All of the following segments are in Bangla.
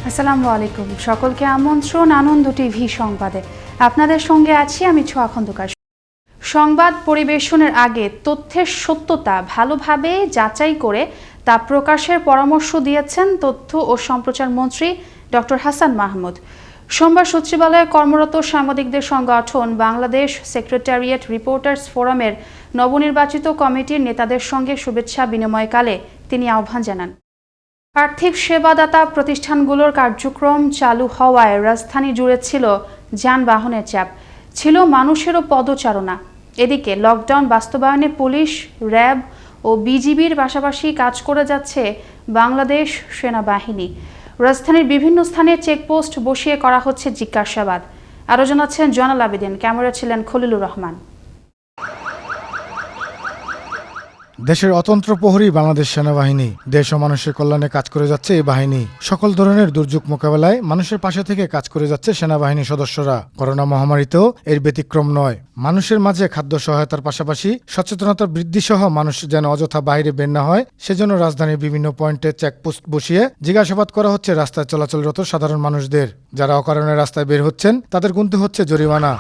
আসসালামু আলাইকুম, সকলকে আমন্ত্রণ আনন্দ টিভি সংবাদে। আপনাদের সঙ্গে আছি আমি ছোঁয়া খন্দকার। সংবাদ পরিবেশনের আগে তথ্যের সত্যতা ভালোভাবে যাচাই করে তা প্রকাশের পরামর্শ দিয়েছেন তথ্য ও সম্প্রচার মন্ত্রী ডক্টর হাসান মাহমুদ। সোমবার সচিবালয়ে কর্মরত সাংবাদিকদের সংগঠন বাংলাদেশ সেক্রেটারিয়েট রিপোর্টার্স ফোরামের নবনির্বাচিত কমিটির নেতাদের সঙ্গে শুভেচ্ছা বিনিময়কালে তিনি আহ্বান জানান। আর্থিক সেবাদাতা প্রতিষ্ঠানগুলোর কার্যক্রম চালু হওয়ায় রাজধানী জুড়ে ছিল যানবাহনের চাপ, ছিল মানুষেরও পদচারণা। এদিকে লকডাউন বাস্তবায়নে পুলিশ, র্যাব ও বিজিবির পাশাপাশি কাজ করে যাচ্ছে বাংলাদেশ সেনাবাহিনী। রাজধানীর বিভিন্ন স্থানে চেকপোস্ট বসিয়ে করা হচ্ছে জিজ্ঞাসাবাদ। আরও জানাচ্ছেন জয়নাল আবেদিন, ক্যামেরা ছিলেন খলিলুর রহমান। দেশের অতন্ত্র প্রহরী বাংলাদেশ সেনাবাহিনী। দেশ ও মানুষের কল্যাণে কাজ করে যাচ্ছে এই বাহিনী। সকল ধরনের দুর্যোগ মোকাবেলায় মানুষের পাশে থেকে কাজ করে যাচ্ছে সেনাবাহিনী সদস্যরা। করোনা মহামারীতেও এর ব্যতিক্রম নয়। মানুষের মাঝে খাদ্য সহায়তার পাশাপাশি সচেতনতা বৃদ্ধি সহ মানুষ যেন অযথা বাইরে বের না হয়, সেজন্য রাজধানীর বিভিন্ন পয়েন্টে চেকপোস্ট বসিয়ে জিজ্ঞাসাবাদ করা হচ্ছে রাস্তায় চলাচলরত সাধারণ মানুষদের। যারা অকারণে রাস্তায় বের হচ্ছেন তাদের গুনতে হচ্ছে জরিমানা।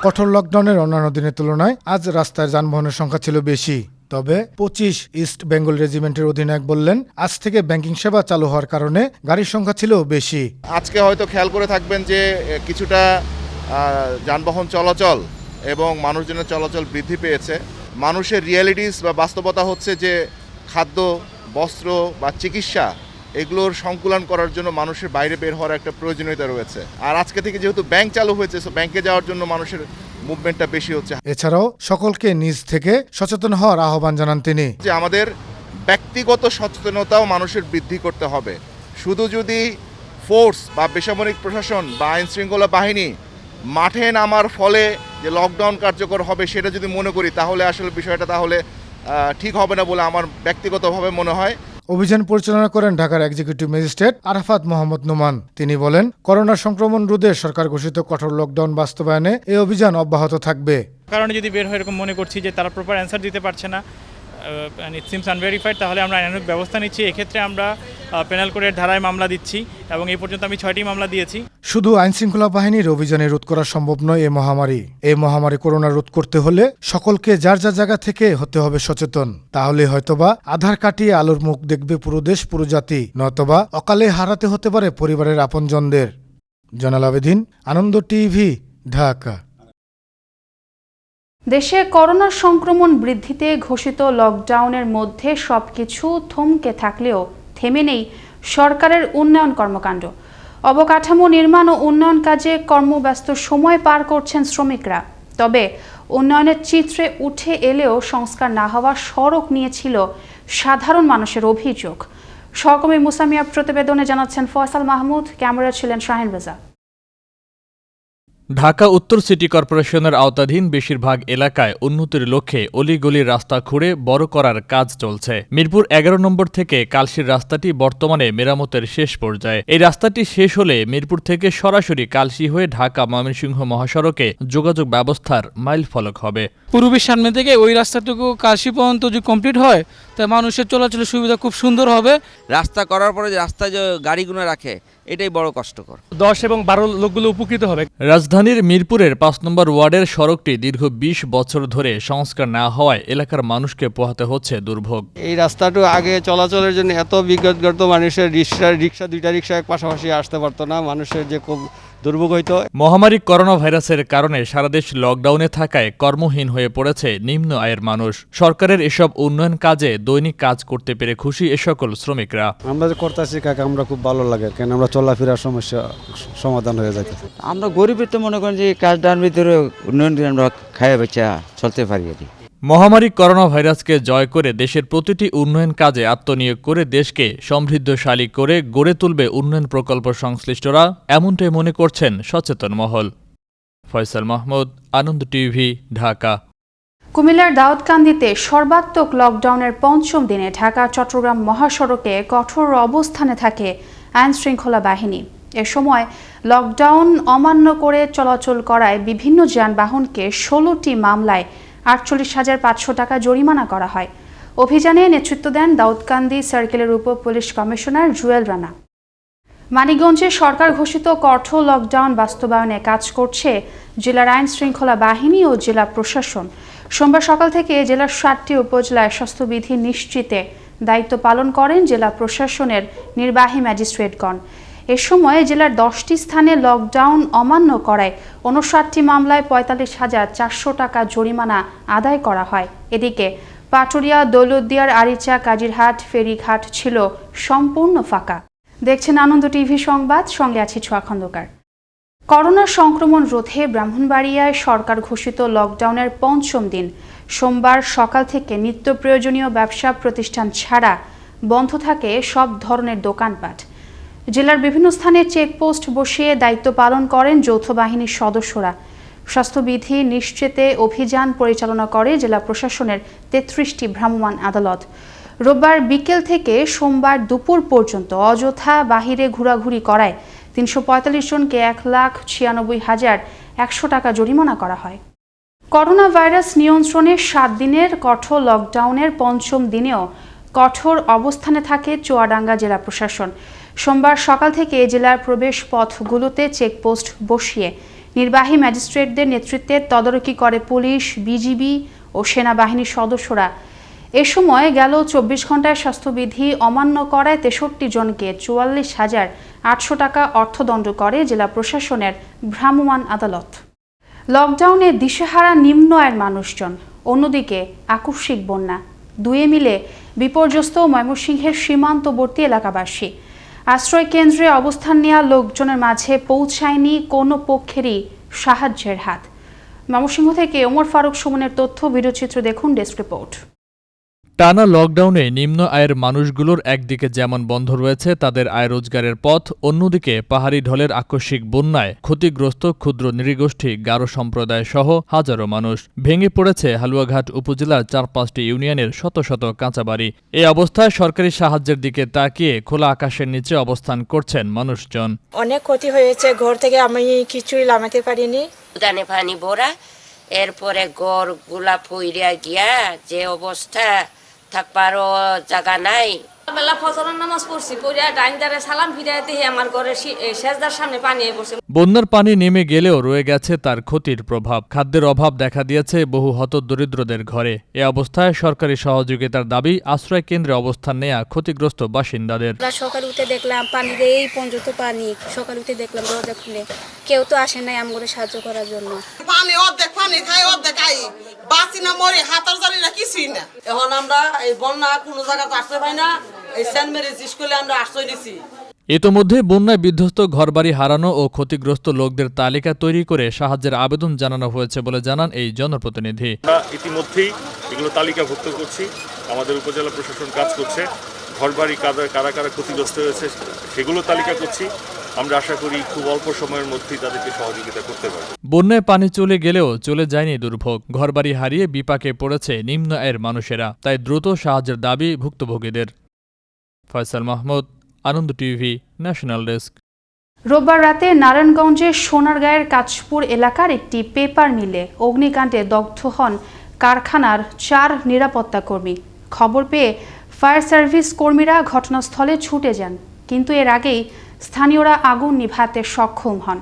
কঠোর লকডাউনের অন্যান্য দিনের তুলনায় আজ রাস্তায় যানবাহনের সংখ্যা ছিল বেশি। তবে 25 ইস্ট বেঙ্গল রেজিমেন্টের অধিনায়ক বললেন, আজ থেকে ব্যাংকিং সেবা চালু হওয়ার কারণে গাড়ির সংখ্যা ছিল বেশি। আজকে হয়তো খেয়াল করে থাকবেন যে কিছুটা যানবাহন চলাচল এবং মানুষজনের চলাচল বৃদ্ধি পেয়েছে। মানুষের রিয়ালিটিস বা বাস্তবতা হচ্ছে যে খাদ্য, বস্ত্র বা চিকিৎসা এগুলোর সংকুলন করার জন্য মানুষের বাইরে বের হওয়ার একটা প্রয়োজনীয়তা রয়েছে। আর আজকে থেকে যেহেতু ব্যাংক চালু হয়েছে, সো ব্যাংকে যাওয়ার জন্য মানুষের মুভমেন্টটা বেশি হচ্ছে। এছাড়াও সকলকে নিজ থেকে সচেতন হওয়ার আহ্বান জানান তিনি। যে আমাদের ব্যক্তিগত সচেতনতাও মানুষের বৃদ্ধি করতে হবে। শুধু যদি ফোর্স বা বেসামরিক প্রশাসন বা আইন শৃঙ্খলা বাহিনী মাঠে নামার ফলে যে লকডাউন কার্যকর হবে সেটা যদি মনে করি, তাহলে আসলে বিষয়টা তাহলে ঠিক হবে না বলে আমার ব্যক্তিগতভাবে মনে হয়। অভিযান পরিচালনা করেন ঢাকার এক্সিকিউটিভ ম্যাজিস্ট্রেট আরাফাত মোহাম্মদ নোমান। তিনি বলেন, করোনা সংক্রমণ রোধে সরকার ঘোষিত কঠোর লকডাউন বাস্তবায়নে এই অভিযান অব্যাহত থাকবে। কারণে যদি বের হয় এরকম মনে করছি যে তারা প্রপার অ্যান্সার দিতে পারছে না, ইট সিমস আনভেরিফাইড, তাহলে আমরা আইনানুগ ব্যবস্থা নিচ্ছি। এক্ষেত্রে আমরা পেনাল কোডের ধারায় মামলা দিচ্ছি এবং এই পর্যন্ত আমি 6টি মামলা দিয়েছি। শুধু আইনশৃঙ্খলা বাহিনীর অভিযানে রোধ করা সম্ভব নয় এই মহামারী করোনা রোধ করতে হলে সকলকে যার যার জায়গা থেকে হতে হবে সচেতন। তাহলে হয়তোবা আধার কাটিয়ে আলোর মুখ দেখবে পুরো দেশ, পুরো জাতি, নয়তোবা অকালে হারাতে হতে পারে পরিবারের আপনজনদের। জয়নাল আবেদিন, আনন্দ টিভি, ঢাকা। দেশে করোনা সংক্রমণ বৃদ্ধিতে ঘোষিত লকডাউনের মধ্যে সবকিছু থমকে থাকলেও থেমে নেই সরকারের উন্নয়ন কর্মকাণ্ড। অবকাঠামো নির্মাণ ও উন্নয়ন কাজে কর্মব্যস্ত সময় পার করছেন শ্রমিকরা। তবে উন্নয়নের চিত্রে উঠে এলেও সংস্কার না হওয়া সড়ক নিয়েছিল সাধারণ মানুষের অভিযোগ। সহকর্মী মুসামিয়া প্রতিবেদনে জানাচ্ছেন ফয়সাল মাহমুদ, ক্যামেরা ছিলেন শাহিন রেজা। ঢাকা উত্তর সিটি কর্পোরেশনের আওতাধীন বেশিরভাগ এলাকায় উন্নতির লক্ষ্যে অলিগলির রাস্তা খুঁড়ে বড় করার কাজ চলছে। মিরপুর 11 নম্বর থেকে কালশির রাস্তাটি বর্তমানে মেরামতের শেষ পর্যায়ে। এই রাস্তাটি শেষ হলে মিরপুর থেকে সরাসরি কালশি হয়ে ঢাকা ময়মনসিংহ মহাসড়কে যোগাযোগ ব্যবস্থার মাইল ফলক হবে। পূর্বের সামনে থেকে ওই রাস্তাটুকু কালশি পর্যন্ত যদি কমপ্লিট হয়, তাই মানুষের চলাচলের সুবিধা খুব সুন্দর হবে। রাস্তা করার পরে যে রাস্তায় যে গাড়িগুলো রাখে, এটাই বড় কষ্টকর। 10 এবং 12 লোকগুলো উপকৃত হবে। রাজধানীর মিরপুরের 5 নম্বর ওয়ার্ডের সড়কটি দীর্ঘ 20 বছর ধরে সংস্কার না হওয়ায় এলাকার মানুষকে পোহাতে হচ্ছে দুর্ভোগ। এই রাস্তাটা আগে চলাচলের জন্য এত বিগত মানুষের রিক্সা দুইটা রিক্সা পাশাপাশি আসতে পারতো না, মানুষের যে খুব দুর্ভোগ হইতো। মহামারী করোনা ভাইরাসের কারণে সারা দেশ লকডাউনে থাকায় কর্মহীন হয়ে পড়েছে নিম্ন আয়ের মানুষ। সরকারের এসব উন্নয়ন কাজে দৈনিক কাজ করতে পেরে খুশি এ সকল শ্রমিকরা। আমরা যে করতেছি কাকা, আমরা খুব ভালো লাগে, কেন আমরা চলাফেরার সমস্যা সমাধান হয়ে যাইতেছে। আমরা গরিবের তো মনে করেন যে কাজটার ভিতরে উন্নয়ন আমরা খাইয়া বেচা চলতে পারি আর কি। মহামারী করোনা ভাইরাসকে জয় করে দেশের প্রতিটি উন্নয়ন কাজে আত্মনিয়োগ করে দেশকে সমৃদ্ধশালী করে গড়ে তুলবে উন্নয়ন প্রকল্প সংশ্লিষ্টরা, এমনটাই মনে করছেন সচেতন মহল। ফয়সাল মাহমুদ, আনন্দ টিভি, ঢাকা। কুমিল্লার দাউদকান্দিতে সর্বাত্মক লকডাউনের 5ম দিনে ঢাকা চট্টগ্রাম মহাসড়কে কঠোর অবস্থানে থাকে আইন শৃঙ্খলা বাহিনী। এ সময় লকডাউন অমান্য করে চলাচল করায় বিভিন্ন যানবাহনকে 16টি মামলায় 48,500 টাকা জরিমানা করা হয়। অভিযানে নেতৃত্ব দেন দাউদকান্দি সার্কেলের উপ পুলিশ কমিশনার জুয়েল রানা। মানিকগঞ্জে সরকার ঘোষিত কঠোর লকডাউন বাস্তবায়নে কাজ করছে জেলার আইন শৃঙ্খলা বাহিনী ও জেলা প্রশাসন। সোমবার সকাল থেকে জেলার 7টি উপজেলায় স্বাস্থ্যবিধি নিশ্চিতে দায়িত্ব পালন করেন জেলা প্রশাসনের নির্বাহী ম্যাজিস্ট্রেটগণ। এ সময় জেলার 10টি স্থানে লকডাউন অমান্য করায় 59টি মামলায় 45,400 টাকা জরিমানা আদায় করা হয়। এদিকে পাটুরিয়া, দৌলতদিয়ার, আরিচা, কাজিরহাট, ফেরিঘাট ছিল সম্পূর্ণ ফাঁকা। দেখছেন আনন্দ টিভি সংবাদ, সঙ্গে আছি ছোয়া খন্দকার। করোনা সংক্রমণ রোধে ব্রাহ্মণবাড়িয়ায় সরকার ঘোষিত লকডাউনের 5ম দিন সোমবার সকাল থেকে নিত্য প্রয়োজনীয় ব্যবসা প্রতিষ্ঠান ছাড়া বন্ধ থাকে সব ধরনের দোকানপাট। জেলার বিভিন্ন স্থানে চেকপোস্ট বসিয়ে দায়িত্ব পালন করেন যৌথ বাহিনীর সদস্যরা। স্বাস্থ্যবিধি নিশ্চিতে অভিযান পরিচালনা করে জেলা প্রশাসনের 33টি ভ্রাম্যমাণ আদালত। রোববার বিকেল থেকে সোমবার দুপুর পর্যন্ত অযথা বাহিরে ঘোরাঘুরি করায় 345 জনকে 1,96,100 টাকা জরিমানা করা হয়। করোনা ভাইরাস নিয়ন্ত্রণে 7 দিনের কঠোর লকডাউনের 5ম দিনেও কঠোর অবস্থানে থাকে চুয়াডাঙ্গা জেলা প্রশাসন। সোমবার সকাল থেকে জেলার প্রবেশ পথগুলোতে চেকপোস্ট বসিয়ে নির্বাহী ম্যাজিস্ট্রেটদের নেতৃত্বে তদারকি করে পুলিশ, বিজিবি ও সেনাবাহিনীর সদস্যরা। এ সময় গেল 24 ঘন্টায় স্বাস্থ্যবিধি অমান্য করায় 63 জনকে 44,800 টাকা অর্থদণ্ড করে জেলা প্রশাসনের ভ্রাম্যমাণ আদালত। লকডাউনে দিশেহারা নিম্ন আয়ের মানুষজন, অন্যদিকে আকস্মিক বন্যা, দুয়ে মিলে বিপর্যস্ত ময়মনসিংহের সীমান্তবর্তী এলাকাবাসী। আশ্রয় কেন্দ্রে অবস্থান নেওয়া লোকজনের মাঝে পৌঁছায়নি কোনো পক্ষেরই সাহায্যের হাত। ময়মনসিংহ থেকে ওমর ফারুক সুমনের তথ্য, ভিডিওচিত্র দেখুন ডেস্ক রিপোর্ট। টানা লকডাউনে নিম্ন আয়ের মানুষগুলোর একদিকে যেমন বন্ধ রয়েছে তাদের আয় রোজগারের পথ, অন্যদিকে পাহাড়ি ঢলের আকস্মিক বন্যায় ক্ষতিগ্রস্ত ক্ষুদ্র নৃগোষ্ঠী, গারো সম্প্রদায় সহ হাজারো মানুষ। ভেঙে পড়েছে হালুয়াঘাট উপজেলার 4-5টি ইউনিয়নের শত শত কাঁচাবাড়ি। এই অবস্থায় সরকারি সাহায্যের দিকে তাকিয়ে খোলা আকাশের নিচে অবস্থান করছেন মানুষজন। অনেক ক্ষতি হয়েছে, ঘর থেকে আমি কিছুই নামাতে পারিনি। উদানে পানি ভরা, এরপরে গড় গুলা ফুইরিয়া গিয়া যে অবস্থা, থাকবারও জায়গা নাই। বেলা ফজরের নামাজ পড়ছি, পড়িয়া ডাইনদারে সালাম ফিরাই দিয়ে আমার ঘরে সেজদার সামনে পানি পড়ছে। বন্যার পানি নেমে গেলেও রয়ে গেছে তার ক্ষতির প্রভাব। খাদ্যের অভাব দেখা দিয়েছে বহু হতদরিদ্রদের ঘরে। এ অবস্থায় সরকারি সহযোগিতার দাবি আশ্রয় কেন্দ্রে অবস্থান নেয়া ক্ষতিগ্রস্ত বাসিন্দাদের। সকাল উঠে দেখলাম পানির এই পর্যন্ত পানি, সকাল উঠে দেখলাম দরজা খুলে, কেউ তো আসে নাই আমাকে সাহায্য করার জন্য। পানি অর্ধেক পানি খাই, অর্ধেক খাই, বাঁচি না মরে, হাতার জানি না কিছুই না। এখন আমরা এই বন্যা কোনো জায়গাতে আসতে পাই না, এই সেন্ট মেরিজ স্কুলে আমরা আশ্রয় নিছি। ইতোমধ্যে বন্যায় বিধ্বস্ত ঘরবাড়ি হারানো ও ক্ষতিগ্রস্ত লোকদের তালিকা তৈরি করে সাহায্যের আবেদন জানানো হয়েছে বলে জানান এই জনপ্রতিনিধি। আমরা ইতিমধ্যেই এগুলো তালিকাভুক্ত করছি, আমাদের উপজেলা প্রশাসন কাজ করছে। ঘরবাড়ি কারা কারা ক্ষতিগ্রস্ত হয়েছে সেগুলো তালিকা করছি। আমরা আশা করি খুব অল্প সময়ের মধ্যেই তাদেরকে সহযোগিতা করতে পারব। বন্যায় পানি চলে গেলেও চলে যায়নি দুর্ভোগ। ঘরবাড়ি হারিয়ে বিপাকে পড়েছে নিম্ন আয়ের মানুষেরা, তাই দ্রুত সাহায্যের দাবি ভুক্তভোগীদের। ফয়সাল মাহমুদ, আনন্দ টিভি, ন্যাশনাল ডেস্ক। রোববার রাতে নারায়ণগঞ্জের সোনারগাঁয়ের কাঁচপুর এলাকার একটি পেপার মিলে অগ্নিকাণ্ডে দগ্ধ হন কারখানার 4 নিরাপত্তা কর্মী। খবর পেয়ে ফায়ার সার্ভিস কর্মীরা ঘটনাস্থলে ছুটে যান, কিন্তু এর আগেই স্থানীয়রা আগুন নিভাতে সক্ষম হন।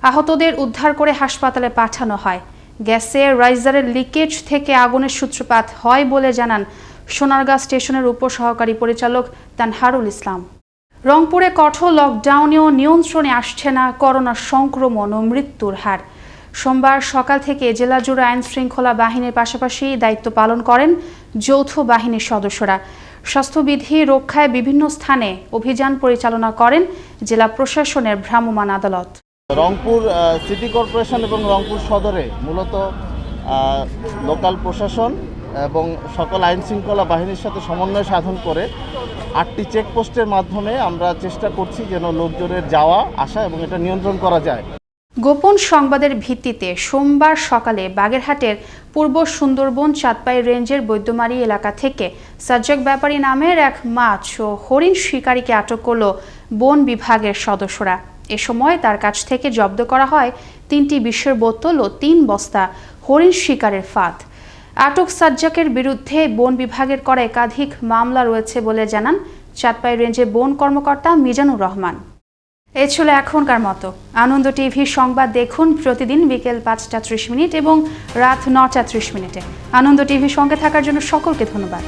আহতদের উদ্ধার করে হাসপাতালে পাঠানো হয়। গ্যাসের রাইজারের লিকেজ থেকে আগুনের সূত্রপাত হয় বলে জানান সোনারগাঁ স্টেশনের উপসহকারী পরিচালক তানহারুল ইসলাম। রংপুরে কঠোর লকডাউনেও নিয়ন্ত্রণে আসছে না করোনা সংক্রমণ ও মৃত্যুর হার। সোমবার সকাল থেকে জেলা জুড়ে আইন শৃঙ্খলা বাহিনীর পাশাপাশি দায়িত্ব পালন করেন যৌথ বাহিনীর সদস্যরা। স্বাস্থ্যবিধি রক্ষায় বিভিন্ন স্থানে অভিযান পরিচালনা করেন জেলা প্রশাসনের ভ্রাম্যমাণ আদালত। রংপুর সিটি কর্পোরেশন এবং রংপুর সদরে মূলত লোকাল প্রশাসন এবং সকল আইন শৃঙ্খলা বাহিনীর সাথে সমন্বয় সাধন করে 8টি চেকপোস্টের মাধ্যমে আমরা চেষ্টা করছি যেন লোকজনের যাওয়া আসা এবং এটা নিয়ন্ত্রণ করা যায়। গোপন সংবাদের ভিত্তিতে সোমবার সকালে বাগেরহাটের পূর্ব সুন্দরবন চাঁদপাই রেঞ্জের বৈদ্যমারী এলাকা থেকে সাজ্জাক ব্যাপারী নামের এক মাছ ও হরিণ শিকারীকে আটক করল বন বিভাগের সদস্যরা। এ সময় তার কাছ থেকে জব্দ করা হয় 3টি বিষের বোতল ও 3 বস্তা হরিণ শিকারের ফাঁদ। আটক সাজ্জাকের বিরুদ্ধে বন বিভাগের করা একাধিক মামলা রয়েছে বলে জানান চাঁদপাই রেঞ্জের বন কর্মকর্তা মিজানুর রহমান। এ ছিল এখনকার মতো। আনন্দ টিভির সংবাদ দেখুন প্রতিদিন বিকেল 5টা 30 মিনিট এবং রাত 9টা 30 মিনিটে। আনন্দ টিভির সঙ্গে থাকার জন্য সকলকে ধন্যবাদ।